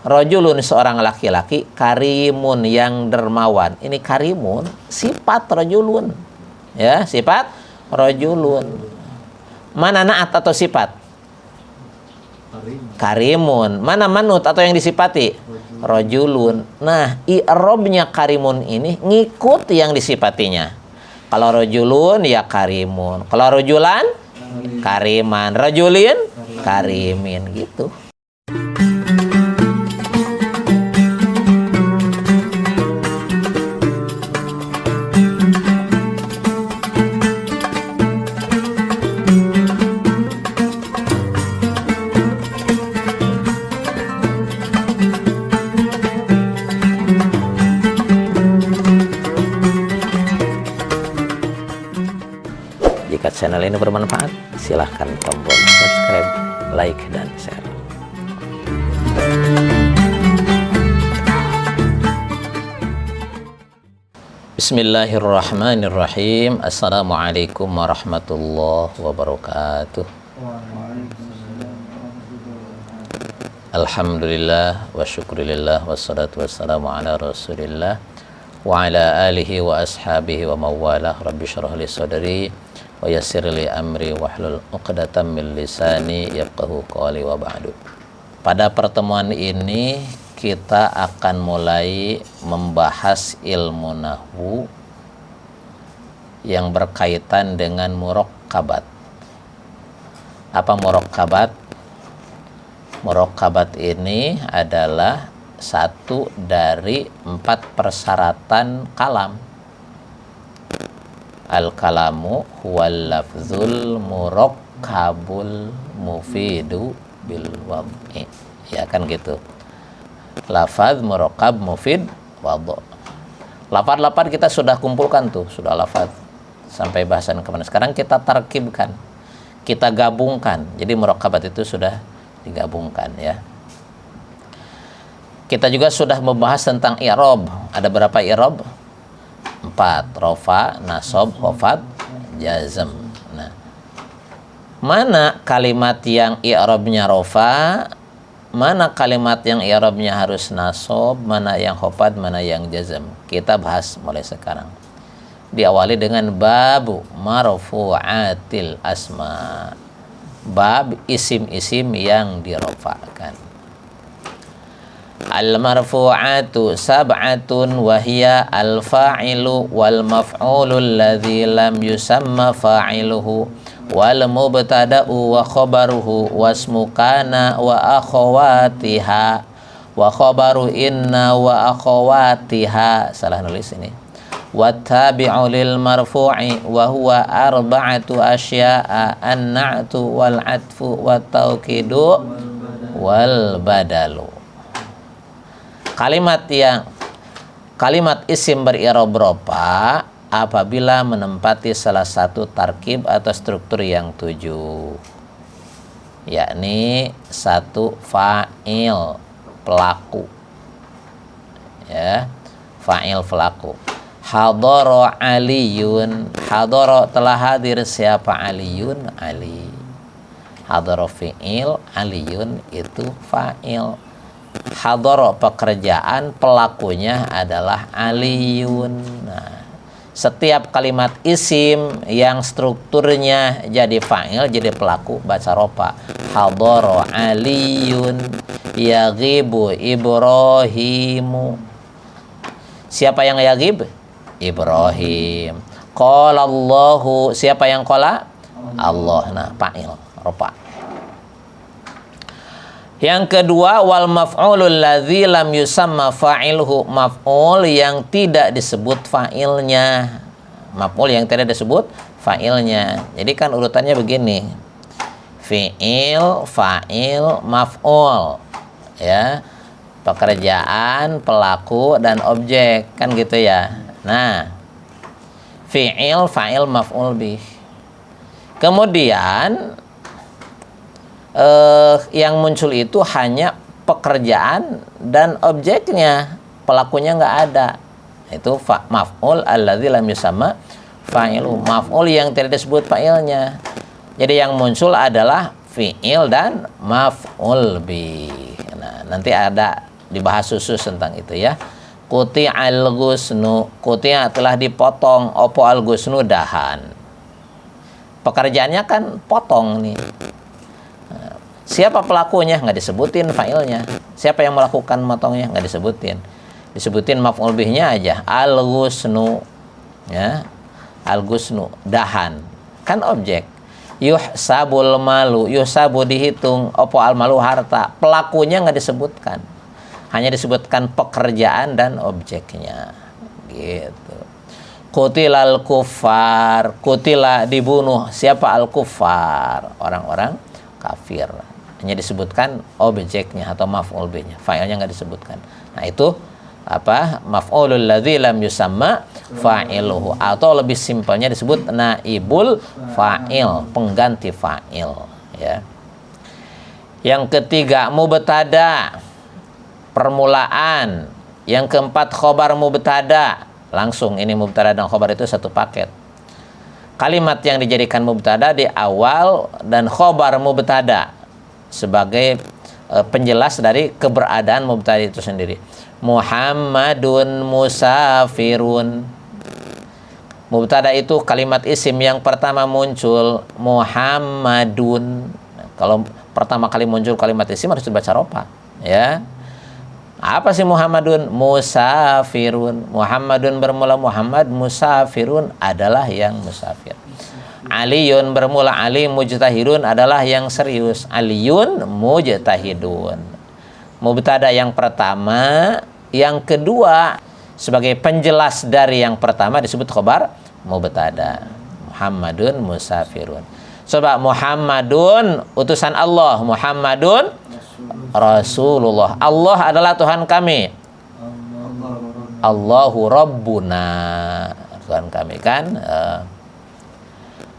Rajulun seorang laki-laki, karimun yang dermawan. Ini karimun sifat rajulun. Ya, sifat rajulun. Mana naat atau sifat? Karimun. Mana manut atau yang disifati? Rajulun. Nah, i'rabnya karimun ini ngikut yang disifatinya. Kalau rajulun ya karimun. Kalau rajulan kariman. Rajulin karimin gitu. Jika channel ini bermanfaat, silahkan tombol subscribe, like, dan share. Bismillahirrahmanirrahim. Assalamualaikum warahmatullahi wabarakatuh. Alhamdulillah wa syukurillah wassalatu wassalamu ala rasulillah wa ala alihi wa ashabihi wa mawalah. Rabbi syrah li sadri wa yassir li amri wahlul 'uqdatam min lisani yafqahu qawli wa ba'du. Pada pertemuan ini kita akan mulai membahas ilmu nahwu yang berkaitan dengan murakkabat. Apa murakkabat? Murakkabat ini adalah satu dari 4 persyaratan kalam. Al-kalamu huwal lafzul murakkabul mufidu bil wad'i. Ya kan gitu. Lafaz murakkab mufid wadh. Lafaz-lafaz kita sudah kumpulkan tuh, sudah lafaz sampai bahasan kemana. Sekarang kita tarkibkan, kita gabungkan. Jadi murakkabat itu sudah digabungkan ya. Kita juga sudah membahas tentang i'rab. Ada berapa i'rab? 4. Rofa, nasab, khafad, jazm. Nah, mana kalimat yang i'rabnya rofa, mana kalimat yang i'rabnya harus nasab, mana yang khafad, mana yang jazm. Kita bahas mulai sekarang. Diawali dengan babu marfu'atil asma. Bab isim-isim yang dirofa'kan. Al-marfu'atu sab'atun wahiya al-fa'ilu wal maf'ulu alladhi lam yusamma fa'iluhu wal mubtada'u wa khabaruhu wasmu kana wa akhawatiha wa khabaru inna wa akhawatiha. Salah nulis ini. Wattabi'u lil marfu'i wa huwa arba'atu asya'a an-na'tu wal 'atfu wat tawkidu wal badalu. Kalimat isim beri'rab rofa apabila menempati salah satu tarkib atau struktur yang 7, yakni 1 fa'il pelaku, ya, fa'il pelaku. Hadara aliyun, hadara telah hadir siapa? Aliyun, Ali. Hadara fi'il, aliyun itu fa'il. Hadara pekerjaan, pelakunya adalah aliyun. Nah, setiap kalimat isim yang strukturnya jadi fa'il, jadi pelaku, baca rofa. Hadara aliyun yaghibu Ibrahimu. Siapa yang yaghib? Ibrahim. Qala Allahu, siapa yang qala? Allah. Nah, fa'il, rofa. Yang kedua, wal maf'ulul ladzi lam yusamma fa'iluhu, maf'ul yang tidak disebut fa'ilnya. Maf'ul yang tidak disebut fa'ilnya. Jadi kan urutannya begini. Fi'il, fa'il, maf'ul. Ya. Pekerjaan, pelaku, dan objek. Kan gitu ya. Nah, fi'il, fa'il, maf'ul bih. Kemudian yang muncul itu hanya pekerjaan dan objeknya, pelakunya nggak ada. Itu maf'ul alladzi lam yusamma fa'ilu, maf'ul yang tidak disebut fa'ilnya. Jadi yang muncul adalah fi'il dan maf'ul bih. Nah, nanti ada dibahas khusus tentang itu ya. Kuti al-gusnu, kuti'a telah dipotong, opo al-gusnu dahan. Pekerjaannya kan potong nih. Siapa pelakunya? Nggak disebutin fa'ilnya. Siapa yang melakukan motongnya? Nggak disebutin. Disebutin maf'ul bihnya aja. Al-gusnu, ya, al-gusnu dahan, kan objek. Yuhsabul malu, yuhsabu dihitung, opo al-malu harta. Pelakunya nggak disebutkan. Hanya disebutkan pekerjaan dan objeknya, gitu. Kutilal kufar, kutila dibunuh. Siapa al-kufar? Orang-orang kafir. Hanya disebutkan objeknya atau maf'ul bihnya. Fa'ilnya nggak disebutkan. Nah itu apa? Maf'ulul ladzi lam yusamma fa'iluhu, atau lebih simpelnya disebut naibul fa'il, pengganti fa'il, ya. Yang ketiga mubtada, permulaan. Yang keempat khobar mubtada. Langsung ini mubtada dan khobar itu satu paket. Kalimat yang dijadikan mubtada di awal dan khobar mubtada sebagai penjelas dari keberadaan mubtada itu sendiri. Muhammadun musafirun. Mubtada itu kalimat isim yang pertama muncul Muhammadun. Kalau pertama kali muncul kalimat isim harus dibaca ropa, ya. Apa sih Muhammadun? Musafirun. Muhammadun bermula Muhammad, musafirun adalah yang musafir. Aliyun bermula Ali, mujtahidun adalah yang serius. Aliyun mujtahidun. Mubtada yang pertama, yang kedua sebagai penjelas dari yang pertama disebut khobar mubtada. Muhammadun musafirun. Coba Muhammadun utusan Allah, Muhammadun Rasulullah. Allah adalah Tuhan kami. Allahu Rabbuna, Tuhan kami kan.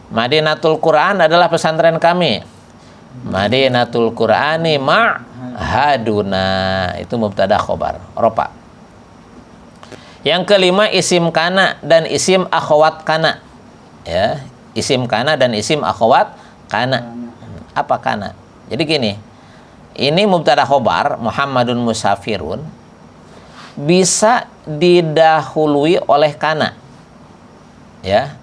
Madinatul Quran adalah pesantren kami. Madinatul Qurani ma'haduna. Itu mubtada khobar ropa. Yang kelima isim kana dan isim akhwat kana, ya. Isim kana dan isim akhwat kana. Apa kana? Jadi gini, ini mubtada khobar Muhammadun musafirun bisa didahului oleh kana, ya.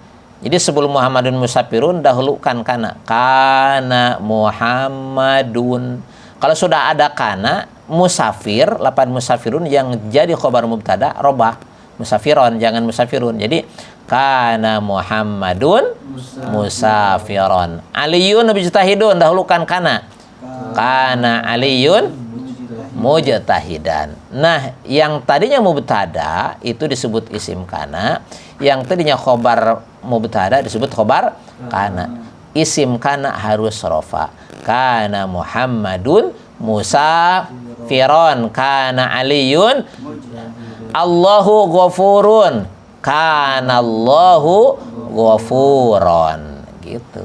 Jadi sebelum Muhammadun musafirun dahulukan kana. Kana Muhammadun. Kalau sudah ada kana, musafir, lapan musafirun yang jadi khobar mubtada robah. Musafiron, jangan musafirun. Jadi kana Muhammadun musafiron. Aliyun mujtahidun, dahulukan kana. Kana Aliyun mujtahidan. Nah, yang tadinya mubtada itu disebut isim kana, yang tadinya khobar mubtada disebut khobar kana. Isim kana harus rofa. Kana Muhammadun musafiron, kana Aliyun Allahu ghafurun, kana Allahu ghafuron, gitu.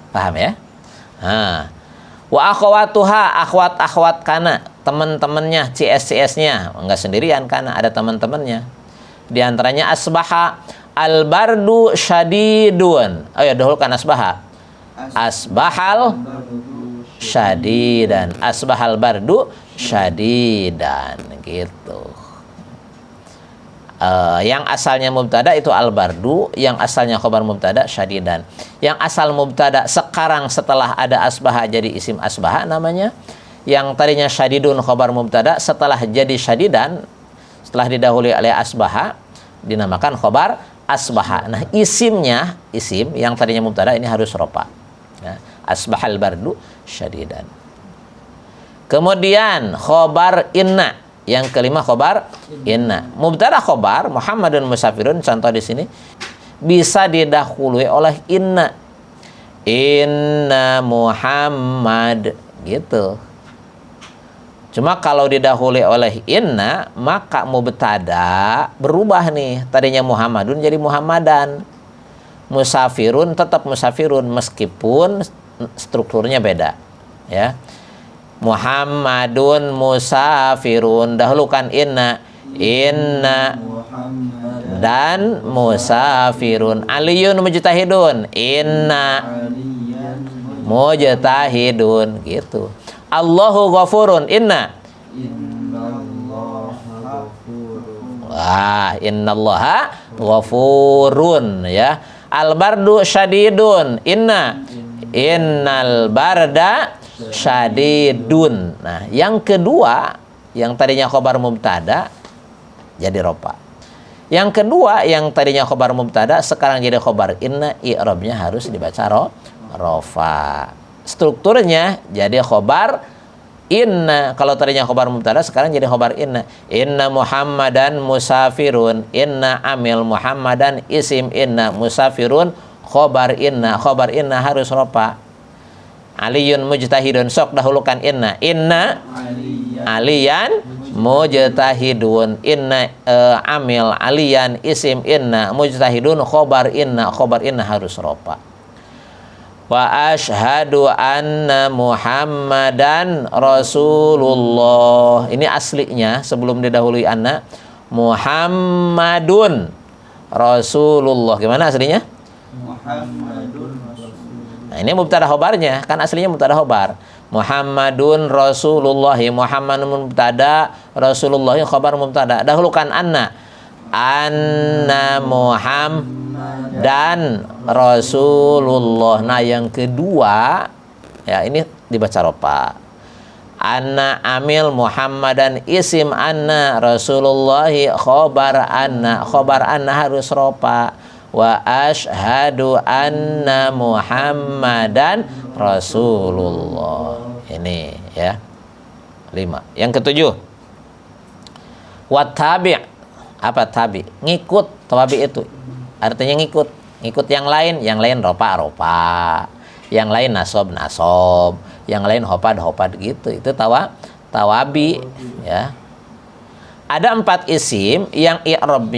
Paham ya? Nah, wa akhwatuha, akhwat kana, teman-temannya, CS-CS-nya, enggak sendirian kana, ada teman-temannya. Di antaranya asbaha, al-bardu syadidun. Ayo dahulukan asbaha. Asbahal syadidan, asbahal bardu syadidan, gitu. Yang asalnya mubtada itu al-bardu, yang asalnya khobar mubtada syadidan. Yang asal mubtada sekarang setelah ada asbaha jadi isim asbaha namanya. Yang tadinya syadidun khobar mubtada setelah jadi syadidan, setelah didahului oleh asbaha dinamakan khobar asbaha. Nah, isimnya, isim yang tadinya mubtada ini harus ropa, ya. Asbahal bardu syadidan. Kemudian khobar inna. Yang kelima khobar inna. Mubtada khobar Muhammadun musafirun, contoh di sini bisa didahului oleh inna. Inna Muhammad, gitu. Cuma kalau didahului oleh inna, maka mubtada berubah nih. Tadinya Muhammadun jadi Muhammadan. Musafirun tetap musafirun meskipun strukturnya beda, ya. Muhammadun musafirun, dahulukan inna, inna dan musafirun. Aliyun mujtahidun, inna mujtahidun, gitu. Allahu ghafurun, inna Innallaha ghafurun ya. Al-bardu syadidun. Innal barda syadidun. Nah, yang kedua, yang tadinya khobar mubtada jadi rofa. Yang kedua, yang tadinya khobar mubtada sekarang jadi khobar inna, i'rabnya harus dibaca rofa. Strukturnya jadi khobar inna. Kalau tadinya khobar mubtada sekarang jadi khobar inna. Inna Muhammadan musafirun. Inna amil Muhammadan isim inna musafirun khobar inna. Khobar inna harus rofa. Aliyun mujtahidun, sok dahulukan inna. Inna aliyan mujtahidun. Inna amil aliyan isim inna mujtahidun khobar inna. Khobar inna harus rofa. Wa ashhadu anna Muhammadan Rasulullah. Ini aslinya sebelum didahului anna. Muhammadun Rasulullah. Gimana aslinya? Muhammadun Rasulullah. Nah, ini mubtada khobarnya. Kan aslinya mubtada khobar. Muhammadun Rasulullah. Muhammadun mubtada, Rasulullah khobar mubtada. Dahulukan anna. Anna Muhammadan Rasulullah. Nah, yang kedua ya ini dibaca rofa. Anna amil Muhammadan isim anna Rasulullah khobar anna. Khobar anna harus rofa. Wa ashhadu anna Muhammadan Rasulullah. Ini ya 5. Yang ketujuh, wa tabi'. Apa tabi? Ngikut. Tabi itu artinya ngikut yang lain rofa, yang lain nasob, yang lain hopad gitu. Itu tawabi ya. Ada 4 isim yang i'rab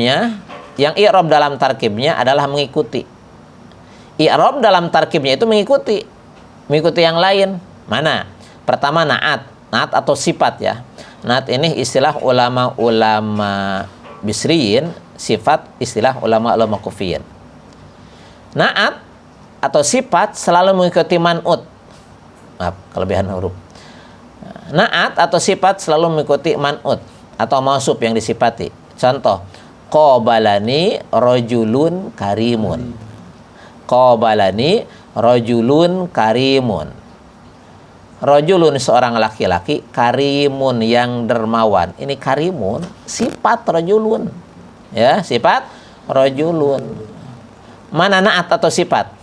dalam tarkibnya adalah mengikuti. I'rab dalam tarkibnya itu mengikuti yang lain. Mana? Pertama naat atau sifat ya. Naat ini istilah ulama Bisriyin, sifat istilah ulama kufiyin. Naat atau sifat selalu mengikuti man'ut. Maaf, kelebihan huruf. Naat atau sifat selalu mengikuti man'ut atau mausuf yang disifati. Contoh, qabalani rajulun karimun. Qabalani rajulun karimun. Rajulun seorang laki-laki, karimun yang dermawan. Ini karimun sifat rajulun. Ya, sifat rajulun. Mana naat atau sifat?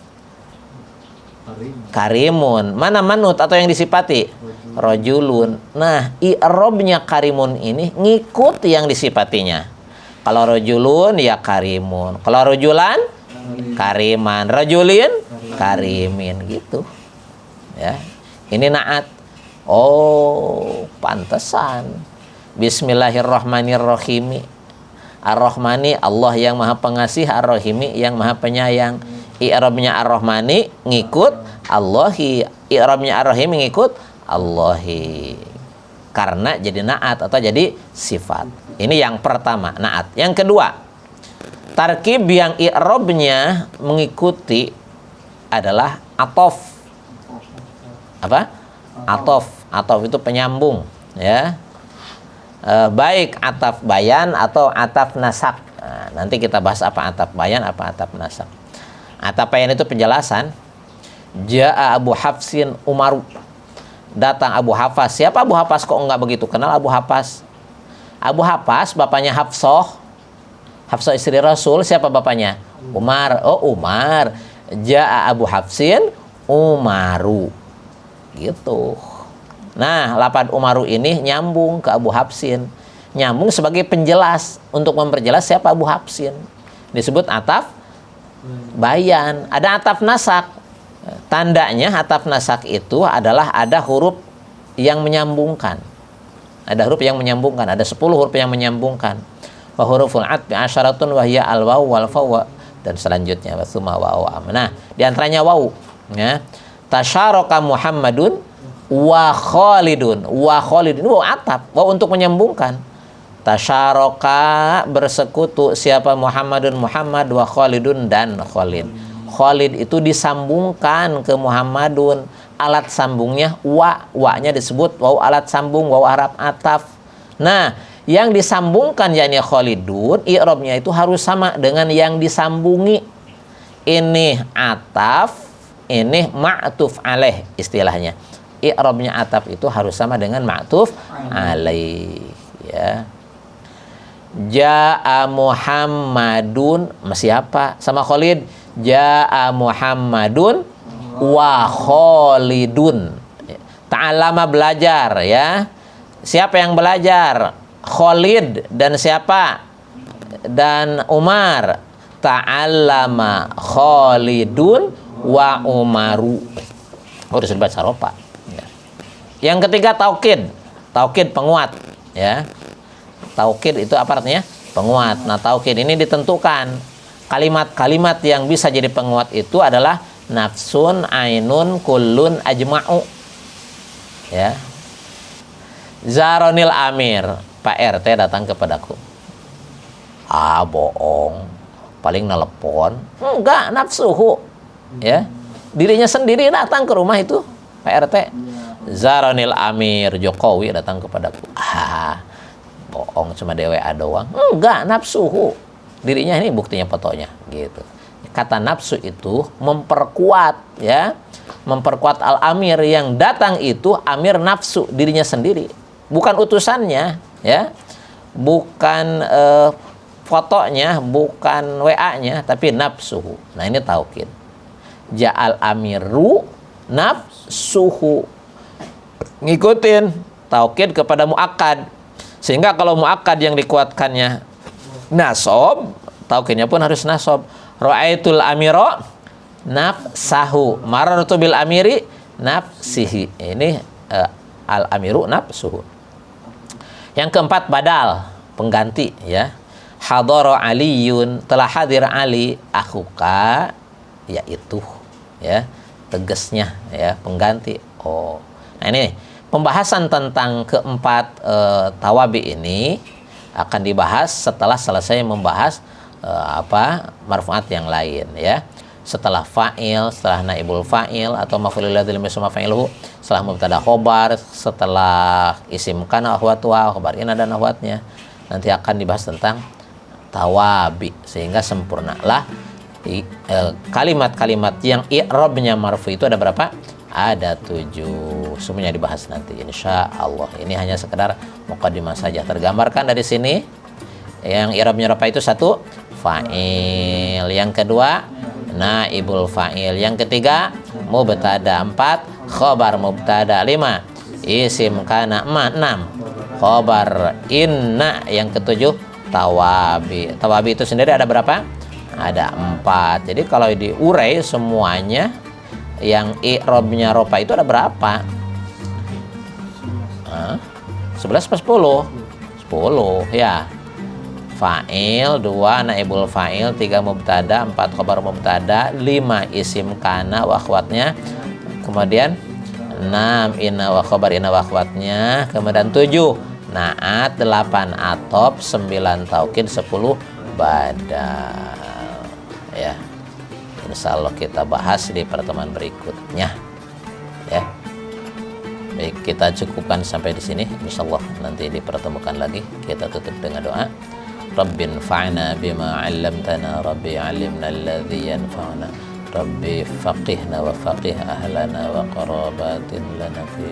Karimun. Mana manut atau yang disifati? Rajulun. Nah, i'rabnya karimun ini ngikut yang disifatinya. Kalau rajulun ya karimun. Kalau rajulan kariman. Rajulin karimin gitu. Ya. Ini naat. Oh, pantesan. Bismillahirrahmanirrahim. Ar-Rahmani, Allah yang Maha Pengasih, Ar-Rahimi yang Maha Penyayang. I'rabnya Ar-Rahmani ngikut Allahi, i'rabnya Ar-Rahimi ngikut Allahi. Karena jadi naat atau jadi sifat. Ini yang pertama, naat. Yang kedua, tarkib yang i'rabnya mengikuti adalah atof. Apa? Atof itu penyambung ya. Baik ataf bayan atau ataf nasak. Nah, nanti kita bahas apa ataf bayan, apa ataf nasak. Ataf bayan itu penjelasan. Ja'a Abu Hafsin Umaru. Datang Abu Hafas. Siapa Abu Hafas kok enggak begitu kenal Abu Hafas? Abu Hafas bapaknya Hafsah. Hafsah istri Rasul. Siapa bapaknya? Umar. Oh, Umar. Ja'a Abu Hafsin Umaru. Gitu. Nah, lafaz Umaru ini nyambung ke Abu Hafsin. Nyambung sebagai penjelas untuk memperjelas siapa Abu Hafsin. Disebut ataf bayan. Ada ataf nasak. Tandanya ataf nasak itu adalah ada huruf yang menyambungkan. Ada huruf yang menyambungkan. Ada 10 huruf yang menyambungkan. Wa huruful atfi asyaratun wa hiya al-waw wal faw dan selanjutnya wa tsumma wa am. Nah, di antaranya waw ya. Tasyaraka Muhammadun wa Khalidun. Wa Khalidun ini waw ataf, waw untuk menyambungkan. Tasyaraka bersekutu siapa Muhammadun Muhammad wa Khalidun dan Khalid. Khalid itu disambungkan ke Muhammadun. Alat sambungnya wa-nya disebut waw alat sambung, waw harap ataf. Nah, Yang disambungkan yakni khalidun, i'rabnya itu harus sama dengan yang disambungi. Ini ataf, ini ma'tuf alaih istilahnya. I'rabnya ataf itu harus sama dengan ma'tuf alaih, ya. Ja'a Muhammadun, siapa? Sama Khalid. Ja'a Muhammadun wa Khalidun. Ta'allama, belajar, ya. Siapa yang belajar? Khalid dan siapa? Dan Umar. Ta'allama Khalidun wa Umaru. Harus dibaca ropa. Ya. Yang ketiga taukid. Taukid penguat, ya. Taukid itu apa artinya? Penguat. Nah, taukid ini ditentukan. Kalimat-kalimat yang bisa jadi penguat itu adalah nafsun, ainun, kullun, ajma'u. Ya. Zaronil Amir, Pak RT datang kepadaku. Ah, bohong. Paling nelpon. Enggak, nafsuhu. Ya. Dirinya sendiri datang ke rumah itu, Pak RT. Zaronil Amir, Jokowi datang kepadaku. Ah, bohong, cuma DWA doang. Enggak, nafsuhu. Dirinya ini buktinya fotonya, gitu. Kata nafsu itu memperkuat, ya. Memperkuat al-amir, yang datang itu amir nafsu, dirinya sendiri. Bukan utusannya, ya. Bukan fotonya, bukan WA-nya, tapi nafsuhu. Nah, ini taukid. Ja'al amiru nafsuhu. Ngikutin taukid kepada muakkad. Sehingga kalau muakkad yang dikuatkannya nasob, taukidnya pun harus nasob. Ra'aitul amiro nafsahu, marartu bil amiri nafsihi. Ini al-amiru nafsuhu. Yang keempat badal, pengganti, ya. Hadara Aliyun, telah hadir Ali, akhuka, yaitu, ya, tegasnya, ya, pengganti. Oh, nah ini pembahasan tentang keempat tawabi ini akan dibahas setelah selesai membahas marfu'at yang lain, ya. Setelah fa'il, setelah naibul fa'il atau maf'ulul ladzi lam yusamma fa'iluhu, setelah mubtada khobar, setelah isim kana akhwatuha, khobar ina dan akhwatnya, nanti akan dibahas tentang tawabi, sehingga sempurnalah kalimat-kalimat yang i'rabnya marfu itu ada berapa? Ada 7. Semuanya dibahas nanti insya Allah. Ini hanya sekedar muqaddimah saja. Tergambarkan dari sini yang i'rabnya rafa itu 1 fa'il, yang kedua naibul fa'il, yang ketiga mubtada, 4 khobar mubtada, 5 isim kana, 6 khobar inna, yang ketujuh tawabi. Tawabi itu sendiri ada berapa? Ada 4. Jadi kalau diurai semuanya yang i'rabnya rafa itu ada berapa? 11 pas 10? 10, ya. Fa'il, 2 naibul fa'il, 3 mubtada, 4 khabar mubtada, 5 isim kana wa akhwatnya, kemudian 6 inna wa khabar inna wa akhwatnya, kemudian 7 naat, 8 atop, 9 taukid, 10 badal, ya. Insya Allah kita bahas di pertemuan berikutnya, ya. Baik, kita cukupkan sampai di sini. Insya Allah nanti dipertemukan lagi. Kita tutup dengan doa. Rabbin fa'na bima 'allamtana, Rabbi 'allimna alladhi yanfa'una, Rabbi faqihna wa faqih ahlana wa qarabatin lana fi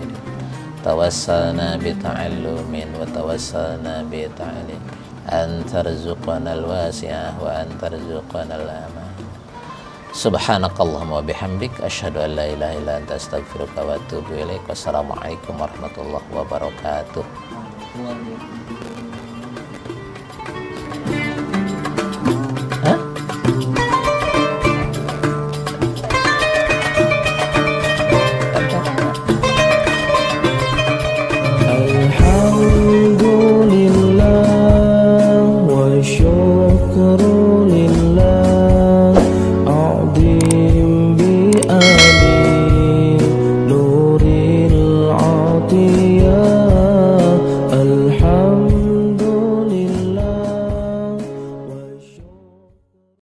tawassalna bi ta'allumin wa tawassalna bi ta'lim, an tarzuqana al-wasi'ah wa an tarzuqana al-aman. Subhanakallahumma wa bihamdik, asyhadu an la ilaha illa anta, astaghfiruka wa atubu ilaik. Wassalamualaikum warahmatullahi wabarakatuh.